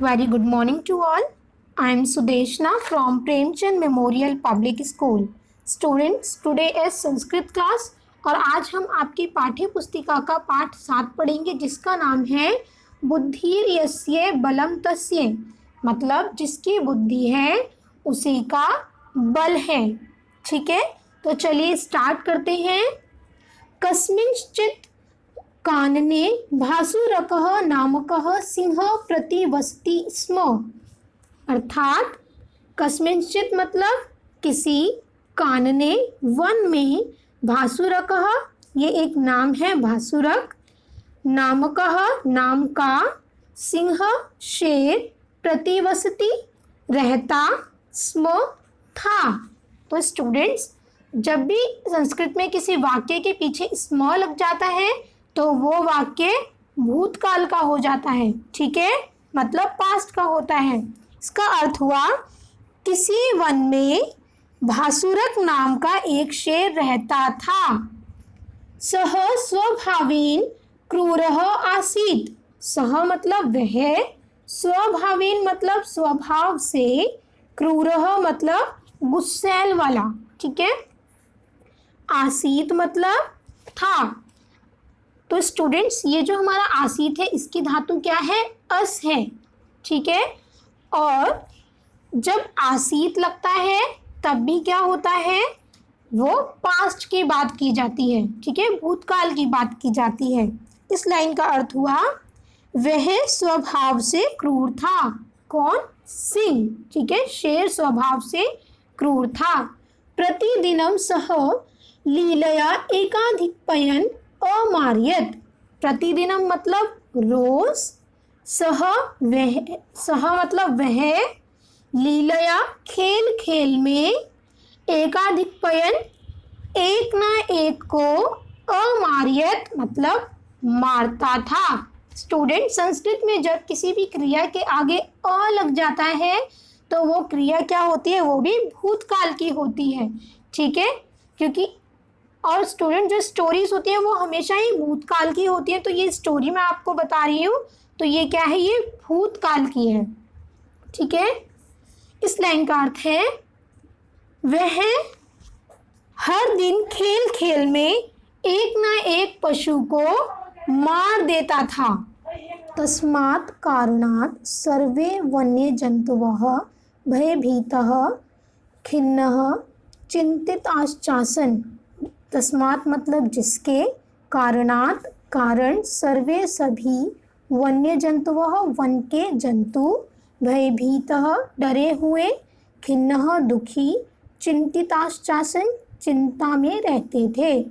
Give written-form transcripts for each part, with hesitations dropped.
Very good morning to all. I am Sudeshna from Premchand Memorial Public School. Students, today is Sanskrit class और आज हम आपकी पाठ्य पुस्तिका का पाठ 7 पढ़ेंगे जिसका नाम है बुद्धिर्यस्य बलं तस्य, मतलब जिसकी बुद्धि है उसी का बल है। ठीक है, तो चलिए स्टार्ट करते हैं। कस्मिंश्चित् कानने भासुरकः नामकः सिंहः प्रतिवसति स्म। अर्थात कस्मिंश्चित् मतलब किसी, कानने वन में, भासुरकः ये एक नाम है भासुरक, नामकः नाम का, सिंह शेर, प्रतिवसति रहता, स्म था। तो स्टूडेंट्स, जब भी संस्कृत में किसी वाक्य के पीछे स्म लग जाता है तो वो वाक्य भूतकाल का हो जाता है। ठीक है, मतलब पास्ट का होता है। इसका अर्थ हुआ किसी वन में भासुरक नाम का एक शेर रहता था। सह स्वभावेन क्रूरः आसीत्। सह मतलब वह, स्वभावेन मतलब स्वभाव से, क्रूरः मतलब गुस्सैल वाला। ठीक है, आसीत मतलब था। तो स्टूडेंट्स, ये जो हमारा आसीत है इसकी धातु क्या है? अस है। ठीक है, और जब आसीत लगता है तब भी क्या होता है? वो पास्ट की बात की जाती है। ठीक है, भूतकाल की बात की जाती है। इस लाइन का अर्थ हुआ वह स्वभाव से क्रूर था। कौन? सिंह। ठीक है, शेर स्वभाव से क्रूर था। प्रतिदिनम सह लीलया एकाधिकपयन अमार्यत। प्रतिदिनम मतलब रोज, सह वह, सह मतलब वह, लीलया खेल खेल में, एकाधिकपयन एक ना एक को, अमार्यत मतलब मारता था। स्टूडेंट, संस्कृत में जब किसी भी क्रिया के आगे अ लग जाता है तो वो क्रिया क्या होती है? वो भी भूतकाल की होती है। ठीक है, क्योंकि और स्टूडेंट जो स्टोरीज होती हैं वो हमेशा ही भूतकाल की होती हैं। तो ये स्टोरी मैं आपको बता रही हूँ, तो ये क्या है? ये भूतकाल की है। ठीक है, इस लाइन का अर्थ है वह हर दिन खेल खेल में एक ना एक पशु को मार देता था। तस्मात् कारणात् सर्वे वन्य जंतवः भयभीतः खिन्नः चिंतिताश्चासन। तस्मात् मतलब जिसके, कारणात् कारण, सर्वे सभी, वन्य जंतुवः वन के जंतु, भयभीतः डरे हुए, खिन्नः दुखी, चिंतिताश्चासन चिंता में रहते थे।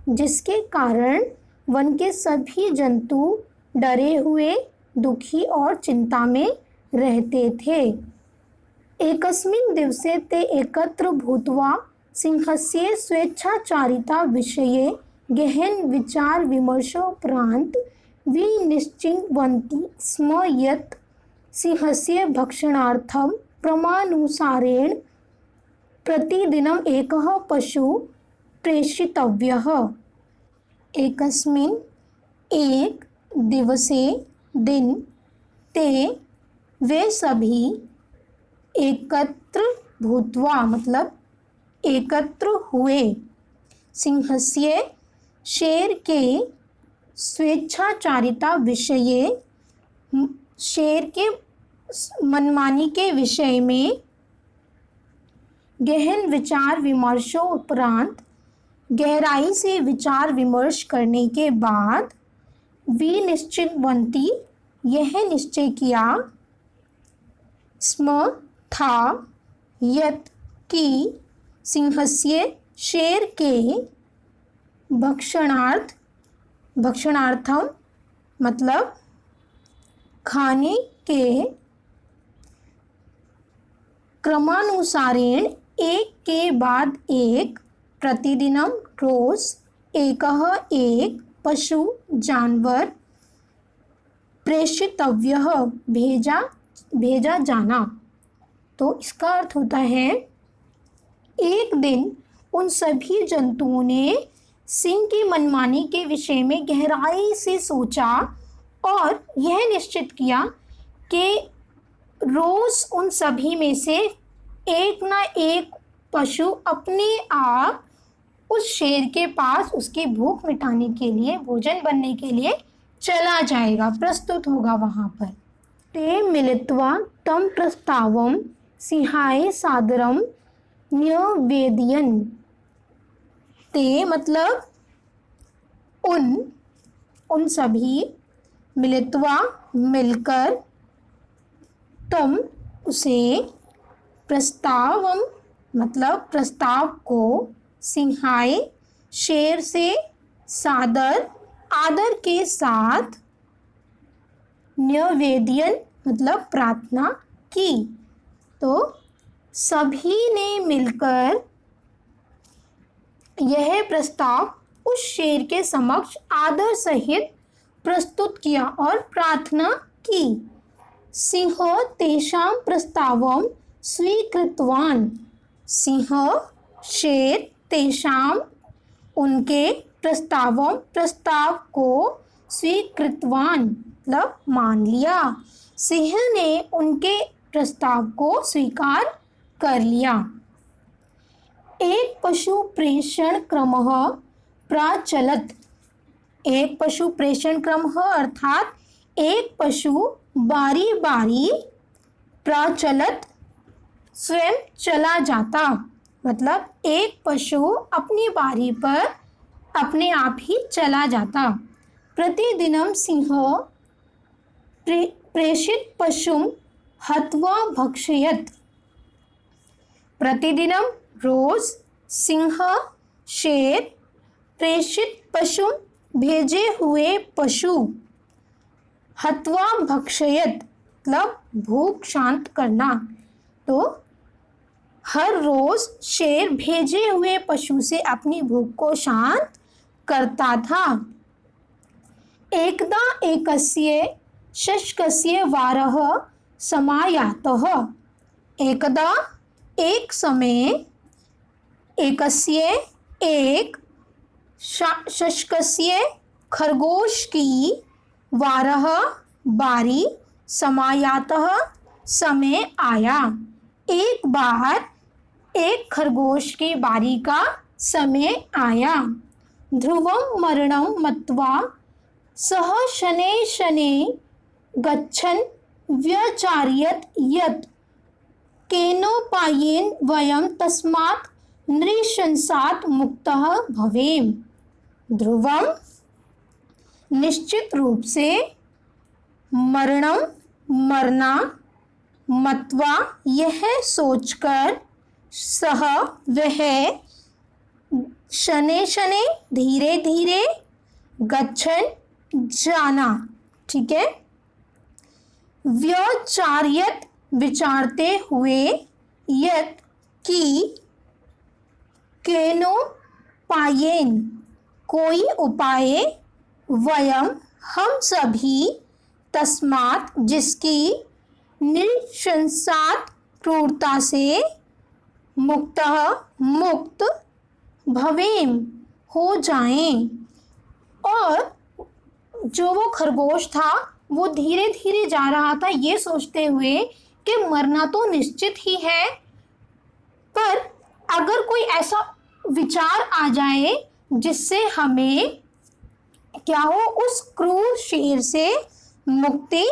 जिसके कारण वन के सभी जंतु डरे हुए, दुखी और चिंता में रहते थे। एकस्मिन् दिवसे ते एकत्र भूत्वा सिंहस्य स्वेच्छाचारिता विषये गहन विचार विमर्शोपरांत विनिश्चिन्वन्ति स्म यत् सिंहस्य भक्षणार्थं क्रमानुसारेण प्रतिदिनम् एकः पशु प्रेषितव्यः। एकस्मिन् एक दिवसे दिन, ते वे सभी, एकत्र भूत्वा मतलब एकत्र हुए, सिंहस्य शेर के, स्वेच्छाचारिता विषये शेर के मनमानी के विषय में, गहन विचार विमर्शों उपरांत गहराई से विचार विमर्श करने के बाद, विनिश्चिन्वन्ति यह निश्चय किया, स्म था, यत् कि सिंहस्य शेर के, भक्षणार्थ, भक्षणार्थम मतलब खाने के, क्रमानुसारेण एक के बाद एक, प्रतिदिनम रोज, एकः एक, पशु जानवर, प्रेषितव्यः भेजा जाना। तो इसका अर्थ होता है एक दिन उन सभी जंतुओं ने सिंह की मनमानी के विषय में गहराई से सोचा और यह निश्चित किया कि रोज उन सभी में से एक ना एक पशु अपने आप उस शेर के पास उसकी भूख मिटाने के लिए, भोजन बनने के लिए चला जाएगा, प्रस्तुत होगा वहाँ पर। ते मिलित्वा तम प्रस्तावम सिंहाय सादरम न्यवेदयन्। ते मतलब उन सभी, मिलित्वा मिलकर, तम उसे, प्रस्तावम मतलब प्रस्ताव को, सिंहाय शेर से, सादर आदर के साथ, न्यवेदयन् मतलब प्रार्थना की। तो सभी ने मिलकर यह प्रस्ताव उस शेर के समक्ष आदर सहित प्रस्तुत किया और प्रार्थना की। सिंह तेषां प्रस्तावं स्वीकृतवान्। सिंह शेर तेषां उनके, प्रस्ताव को, स्वीकृतवान् मतलब मान लिया। सिंह ने उनके प्रस्ताव को स्वीकार कर लिया। एक पशु प्रेषण क्रमः प्रचलत्। एक पशु प्रेषण क्रम अर्थात एक पशु बारी बारी, प्रचलत स्वयं चला जाता, मतलब एक पशु अपनी बारी पर अपने आप ही चला जाता। प्रतिदिनं सिंह प्रेषित पशुं हत्वा भक्षयत्। प्रतिदिनं रोज सिंह शेर प्रेषित पशु भेजे हुए पशु, हत्वा भक्षयत मतलब भूख शांत करना। तो हर रोज शेर भेजे हुए पशु से अपनी भूख को शांत करता था। एकदा एकस्य शशकस्य वारः समायातः। एकदा एक समय, एकस्य एक, शशकस्य खरगोश की, वारः बारी, समायातः समय आया। एक बार एक खरगोश की बारी का समय आया। ध्रुवं मरणं मत्वा सह शनैः शनैः गच्छन् व्यचार्यत यत् केनोपायेन वयं तस्मात् नृशंसात् मुक्तः भवेम। ध्रुवम निश्चित रूप से, मरणम मरना, मत्वा यह सोचकर, सह वह, शनै शनै धीरे धीरे, गच्छन जाना, ठीक है। व्यचार्यत विचारते हुए, यत की, केनोपायेन कोई उपाय, वयम हम सभी, तस्मात् जिसकी, नृशंसात् क्रूरता से, मुक्तः मुक्त, भवेम हो जाएं। और जो वो खरगोश था वो धीरे धीरे जा रहा था ये सोचते हुए कि मरना तो निश्चित ही है, पर अगर कोई ऐसा विचार आ जाए जिससे हमें क्या हो, उस क्रूर शेर से मुक्ति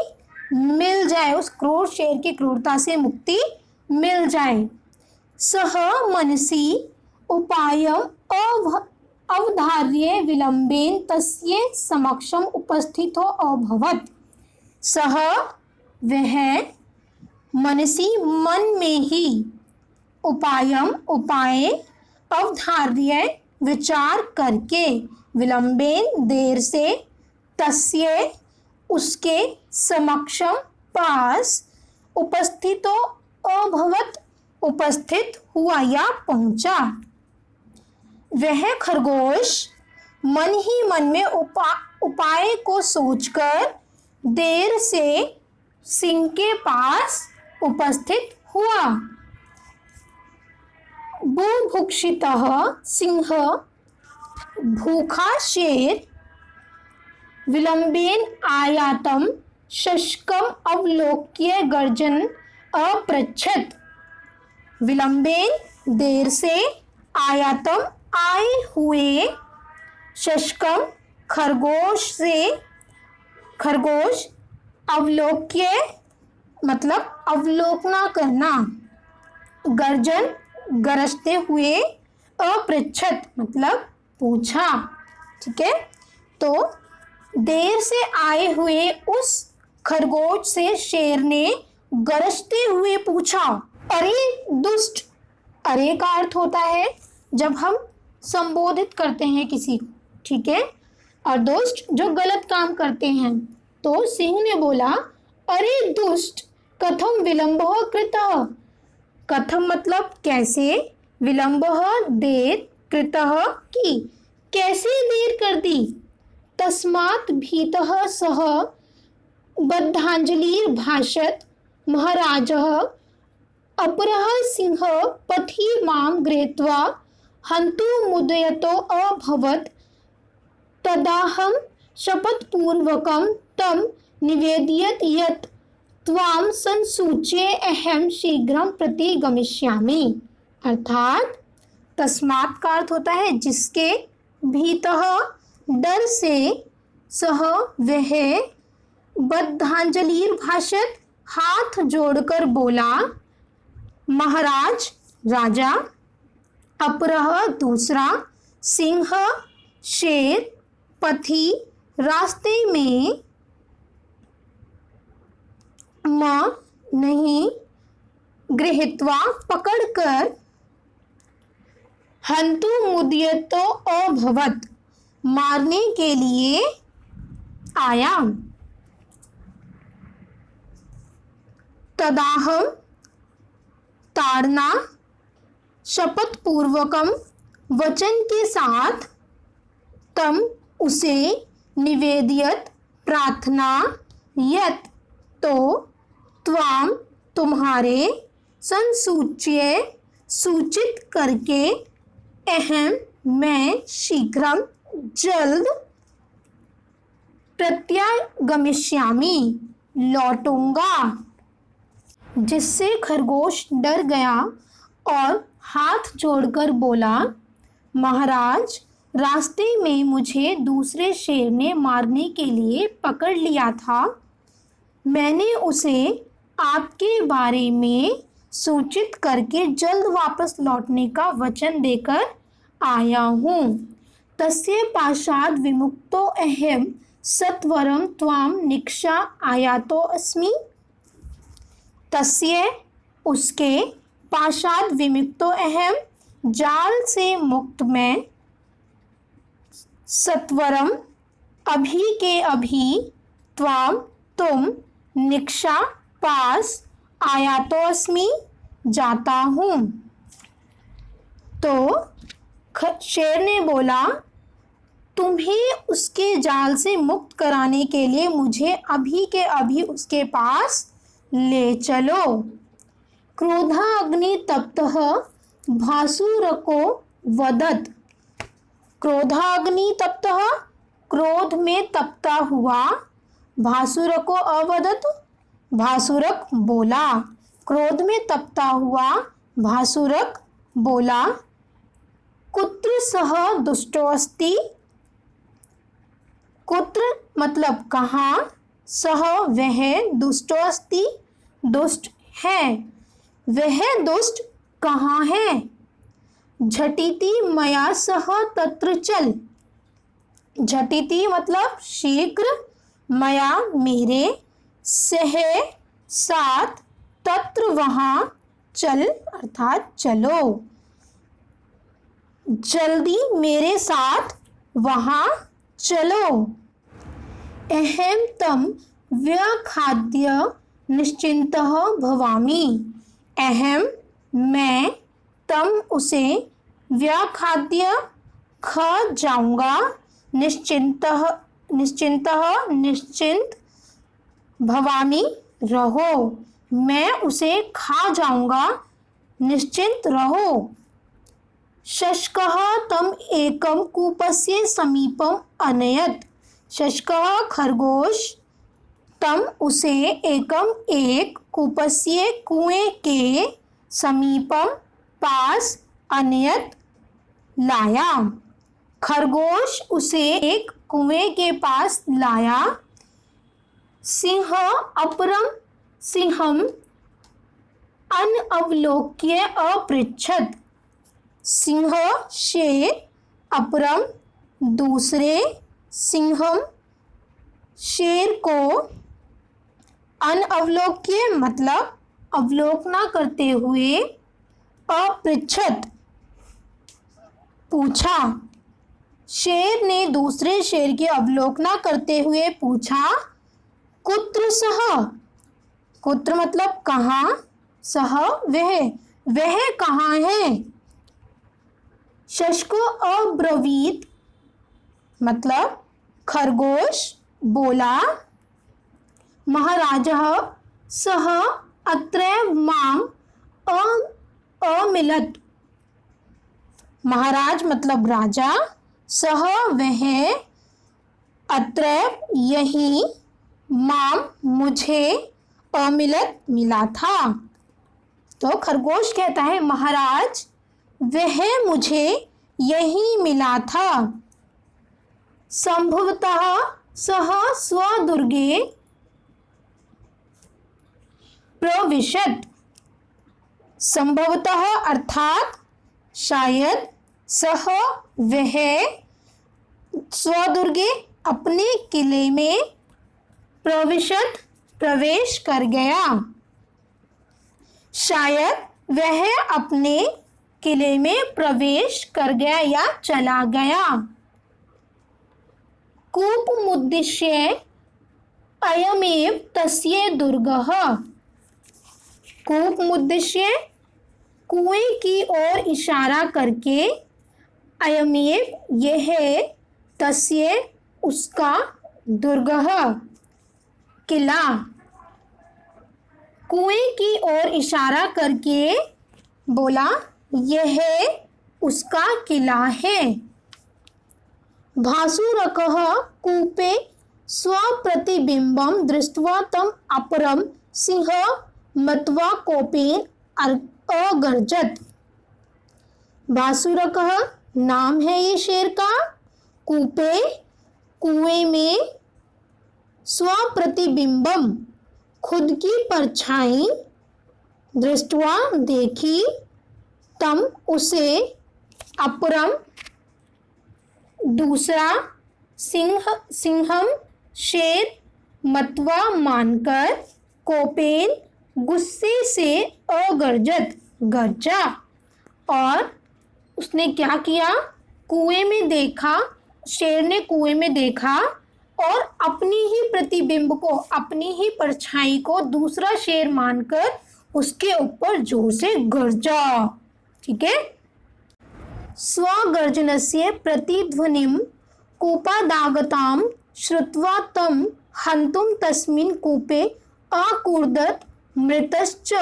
मिल जाए, उस क्रूर शेर की क्रूरता से मुक्ति मिल जाए। सह मनसि उपायम अवधार्य विलंबेन तस्य समक्षम उपस्थितो अभवत्। सह वह, मनसि मन में ही, उपायम उपाय, अवधार्य विचार करके, विलंबेन देर से, तस्य उसके, समक्षम पास, उपस्थितो अभवत् उपस्थित हुआ या पहुंचा। वह खरगोश मन ही मन में उपाय को सोचकर देर से सिंह के पास उपस्थित हुआ। बुभुक्षितः सिंह भूखा शेर, विलंबेन आयातम शशकम अवलोक्य गर्जन अपृच्छत, विलंबेन देर से, आयातम आए हुए, शशकम खरगोश से, खरगोश, अवलोक्य मतलब अवलोकना करना, गर्जन गरजते हुए, अपृच्छत मतलब पूछा। ठीक है, तो देर से आए हुए उस खरगोश से शेर ने गरजते हुए पूछा, अरे दुष्ट। अरे का अर्थ होता है जब हम संबोधित करते हैं किसी को, ठीक है, और दुष्ट जो गलत काम करते हैं। तो सिंह ने बोला, अरे दुष्ट, कथम विलंबः कृतः। कथम मतलब कैसे, विलंबः देर, कृतः की, कैसे देर कर दी। तस्मात् भीतः सः बद्धांजलिर्भाषत महाराजः अपरः सिंहः पथि मां गृहीत्वा हन्तु मुदयतो अभवत्। तदाहं शपथपूर्वकं तं निवेदयत् यत् त्वां संसूच्य अहं शीघ्रं प्रति गमिष्यामि। अर्थात तस्मात् का अर्थ होता है जिसके, भीतः डर से, सह वह, बद्धांजलिर्भाषत हाथ जोड़कर बोला, महाराज राजा, अपरः दूसरा, सिंह शेर, पथि रास्ते में, म नहीं, गृहीत्वा पकड़कर, हन्तु मुदयतो अभवत् मारने के लिए आया। तदाहम ताड़ना, शपथ पूर्वकम वचन के साथ, तम उसे, निवेदयत प्रार्थना, यत तो, त्वाम तुम्हारे, संसूच्य सूचित करके, अहम मैं, शीघ्रम जल्द, प्रत्यागमिष्यामि लौटूंगा। जिससे खरगोश डर गया और हाथ जोड़कर बोला, महाराज रास्ते में मुझे दूसरे शेर ने मारने के लिए पकड़ लिया था। मैंने उसे आपके बारे में सूचित करके जल्द वापस लौटने का वचन देकर आया हूँ। तस्य पाशाद विमुक्तो अहम सत्वरम त्वाम निक्षा आयातो अस्मि। तस्य उसके, पाशाद विमुक्तो अहम जाल से मुक्त मैं, सत्वरम अभी के अभी, त्वाम तुम, निक्षा पास, आयातो अस्मि जाता हूँ। तो शेर ने बोला, तुम्हें उसके जाल से मुक्त कराने के लिए मुझे अभी के अभी उसके पास ले चलो। क्रोधाग्नि तप्तः भासुरको वदत्। क्रोधाग्नि तप्तः क्रोध में तपता हुआ, भासुरको अवदत् भासुरक बोला। क्रोध में तपता हुआ भासुरक बोला, कुत्र सह दुष्टो अस्ति। कुत्र मतलब कहाँ, सह वह, दुष्टो अस्ति दुष्ट है, वह दुष्ट कहाँ है। झटिति मया सह तत्र चल। झटिति मतलब शीघ्र, मया मेरे, सह साथ, तत्र वहाँ, चल अर्थात चलो, जल्दी मेरे साथ वहाँ चलो। अहम तम व्यखाद्य निश्चिंतः भवामि। अहम मैं, तम उसे, व्यखाद्य खा जाऊंगा, निश्चिंतः निश्चिंतः निश्चिंत, भवामि रहो, मैं उसे खा जाऊंगा, निश्चिंत रहो। शशकः तम एकम कूपस्य समीपम अनयत। शशकः खरगोश, तम उसे, एकम एक, कूपस्य कुएं के समीपम पास अनयत लाया। खरगोश उसे एक कुएं के पास लाया। सिंह अपरम सिंहम अनवलोक्य अपृच्छत। सिंह शेर अपरम दूसरे सिंहम शेर को अनवलोक्य मतलब अवलोकना करते हुए अपृच्छत पूछा। शेर ने दूसरे शेर की अवलोकना करते हुए पूछा कुत्र सह। कुत्र मतलब कहाँ, सह वह कहाँ है। शशको अब्रवीत मतलब खरगोश बोला। महाराजः सह अत्रैव मां अमिलत। महाराज मतलब राजा, सह वह, अत्रैव यही, मां मुझे, अमिलत मिला था। तो खरगोश कहता है महाराज वह मुझे यही मिला था। संभवतः सह स्वदुर्गे प्रविशत। संभवतः अर्थात शायद, सह वह, स्वदुर्गे अपने किले में, प्रविशत प्रवेश कर गया। शायद वह अपने किले में प्रवेश कर गया या चला गया। कूपमुद्दिश्य अयमेव तस्य दुर्गः। कूपमुद्दिश्य कुएं की ओर इशारा करके, अयमेव यह, तस्य उसका, दुर्गः किला। कुएं की ओर इशारा करके बोला यह उसका किला है। भासुरकः कूपे स्वप्रतिबिंबं दृष्ट्वा तम अपरम सिंह मत्वा कोपेन अगर्जत। भासुरकः नाम है ये शेर का। कूपे कुएं में, स्वप्रतिबिंबम खुद की परछाई, दृष्टवा देखी, तम उसे, अपरम दूसरा, सिंहम शेर, मत्वा मानकर, कोपेन गुस्से से, अगर्जत गरजा। और उसने क्या किया, कुएं में देखा, शेर ने कुएं में देखा और अपनी ही प्रतिबिंब को, अपनी ही परछाई को दूसरा शेर मानकर उसके ऊपर जोर से गरजा। ठीक है। स्वगर्जनस्य प्रतिध्वनिं कूपादागतां श्रुत्वा तं हन्तुं तस्मिन् कूपे अकूर्दत मृतश्च।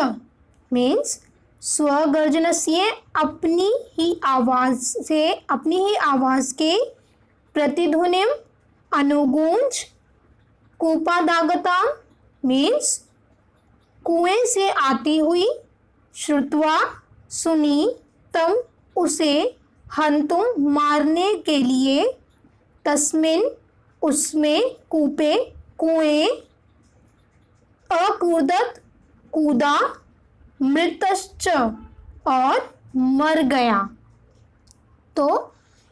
मीन्स स्वगर्जनस्य अपनी ही आवाज के, प्रतिध्वनिम अनुगूंज, कूपादागतां मीन्स कुएं से आती हुई, श्रुत्वा सुनी, तम उसे, हंतुम मारने के लिए, तस्मिन उसमें, कूपे कुएं, अकूर्दत कूदा, मृतश्च और मर गया। तो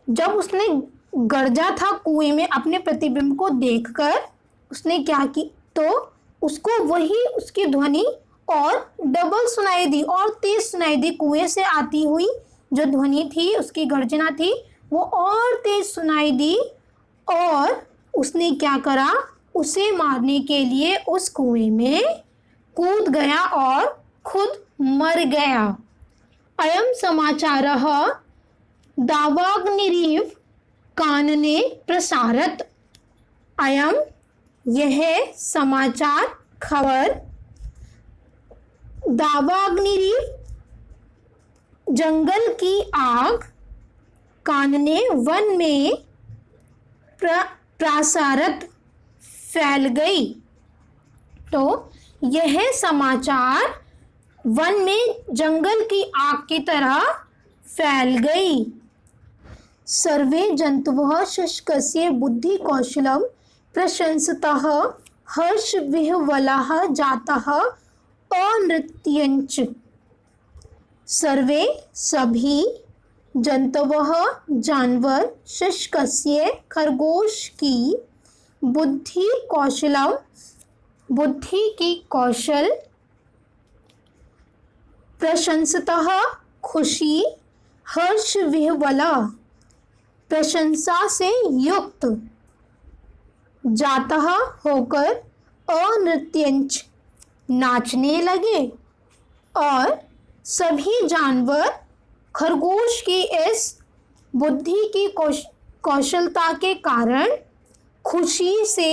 जब उसने गरजा था कुएं में अपने प्रतिबिंब को देखकर, उसने क्या की, तो उसको वही उसकी ध्वनि और डबल सुनाई दी और तेज सुनाई दी। कुएं से आती हुई जो ध्वनि थी, उसकी गर्जना थी, वो और तेज सुनाई दी। और उसने क्या करा, उसे मारने के लिए उस कुएं में कूद गया और खुद मर गया। अयम समाचारः दावाग्निरिव कानने प्रसारत। अयम यह समाचार, खबर, दावाग्निरिव जंगल की आग, कानने वन में, प्रसारत फैल गई। तो यह समाचार वन में जंगल की आग की तरह फैल गई। सर्वे जंतवः शशकस्य बुद्धिकौशलं प्रशंसतः हर्षविह्वलः जातः अनृत्यञ्च। सर्वे सभी जंतवः जानवर शशकस्य खरगोश की बुद्धि की कौशल प्रशंसतः खुशी हर्ष विह्वला प्रशंसा से युक्त जातः होकर अनृत्यंच नाचने लगे और सभी जानवर खरगोश की इस बुद्धि की कौशलता के कारण खुशी से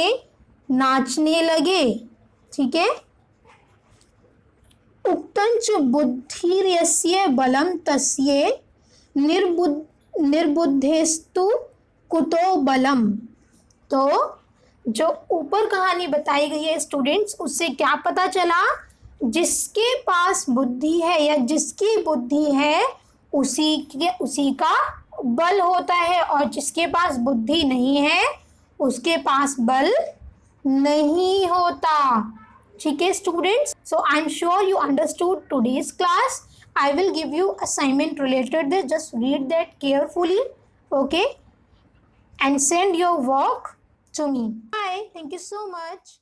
नाचने लगे। ठीक है। उक्तंच बुद्धिर्यस्य बलं तस्य निर्बुद्धेस्तु कुतो बलम। तो जो ऊपर कहानी बताई गई है स्टूडेंट्स, उससे क्या पता चला? जिसके पास बुद्धि है या जिसकी बुद्धि है उसी का बल होता है, और जिसके पास बुद्धि नहीं है उसके पास बल नहीं होता। ठीक है students, so I am sure you understood today's class. I will give you assignment related this. Just read that carefully, okay, and send your work to me. Bye. Thank you so much.